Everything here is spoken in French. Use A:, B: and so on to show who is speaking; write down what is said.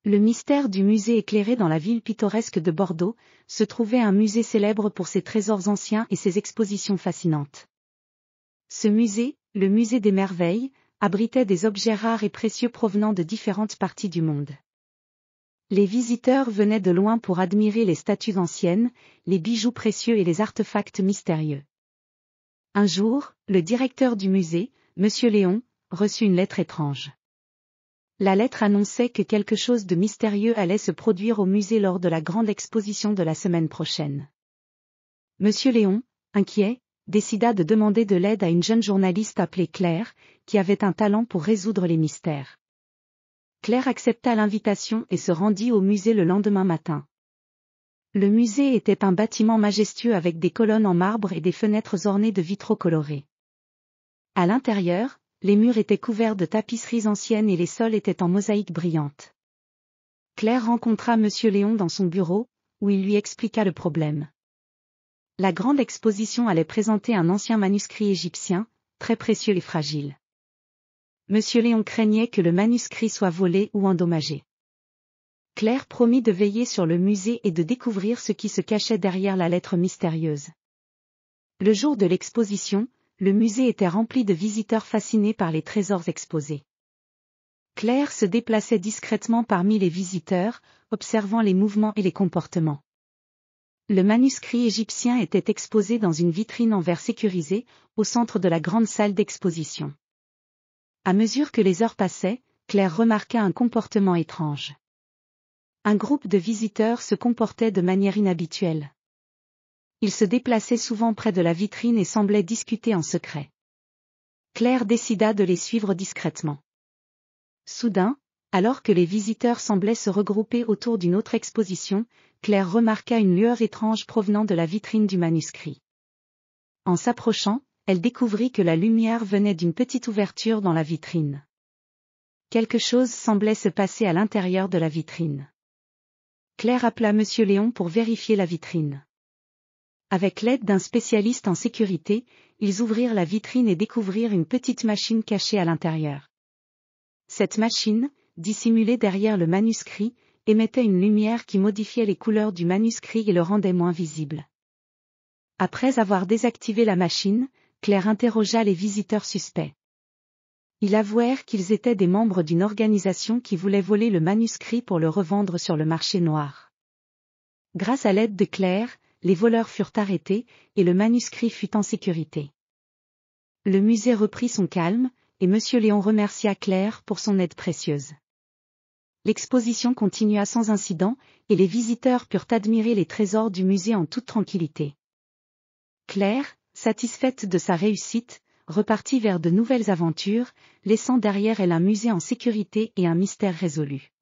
A: Le mystère du musée éclairé dans la ville pittoresque de Bordeaux, se trouvait un musée célèbre pour ses trésors anciens et ses expositions fascinantes. Ce musée, le musée des merveilles, abritait des objets rares et précieux provenant de différentes parties du monde. Les visiteurs venaient de loin pour admirer les statues anciennes, les bijoux précieux et les artefacts mystérieux. Un jour, le directeur du musée, Monsieur Léon, reçut une lettre étrange. La lettre annonçait que quelque chose de mystérieux allait se produire au musée lors de la grande exposition de la semaine prochaine. Monsieur Léon, inquiet, décida de demander de l'aide à une jeune journaliste appelée Claire, qui avait un talent pour résoudre les mystères. Claire accepta l'invitation et se rendit au musée le lendemain matin. Le musée était un bâtiment majestueux avec des colonnes en marbre et des fenêtres ornées de vitraux colorés. À l'intérieur, les murs étaient couverts de tapisseries anciennes et les sols étaient en mosaïque brillante. Claire rencontra Monsieur Léon dans son bureau, où il lui expliqua le problème. La grande exposition allait présenter un ancien manuscrit égyptien, très précieux et fragile. Monsieur Léon craignait que le manuscrit soit volé ou endommagé. Claire promit de veiller sur le musée et de découvrir ce qui se cachait derrière la lettre mystérieuse. Le jour de l'exposition, le musée était rempli de visiteurs fascinés par les trésors exposés. Claire se déplaçait discrètement parmi les visiteurs, observant les mouvements et les comportements. Le manuscrit égyptien était exposé dans une vitrine en verre sécurisé, au centre de la grande salle d'exposition. À mesure que les heures passaient, Claire remarqua un comportement étrange. Un groupe de visiteurs se comportait de manière inhabituelle. Ils se déplaçaient souvent près de la vitrine et semblaient discuter en secret. Claire décida de les suivre discrètement. Soudain, alors que les visiteurs semblaient se regrouper autour d'une autre exposition, Claire remarqua une lueur étrange provenant de la vitrine du manuscrit. En s'approchant, elle découvrit que la lumière venait d'une petite ouverture dans la vitrine. Quelque chose semblait se passer à l'intérieur de la vitrine. Claire appela Monsieur Léon pour vérifier la vitrine. Avec l'aide d'un spécialiste en sécurité, ils ouvrirent la vitrine et découvrirent une petite machine cachée à l'intérieur. Cette machine, dissimulée derrière le manuscrit, émettait une lumière qui modifiait les couleurs du manuscrit et le rendait moins visible. Après avoir désactivé la machine, Claire interrogea les visiteurs suspects. Ils avouèrent qu'ils étaient des membres d'une organisation qui voulait voler le manuscrit pour le revendre sur le marché noir. Grâce à l'aide de Claire, les voleurs furent arrêtés, et le manuscrit fut en sécurité. Le musée reprit son calme, et Monsieur Léon remercia Claire pour son aide précieuse. L'exposition continua sans incident, et les visiteurs purent admirer les trésors du musée en toute tranquillité. Claire, satisfaite de sa réussite, repartit vers de nouvelles aventures, laissant derrière elle un musée en sécurité et un mystère résolu.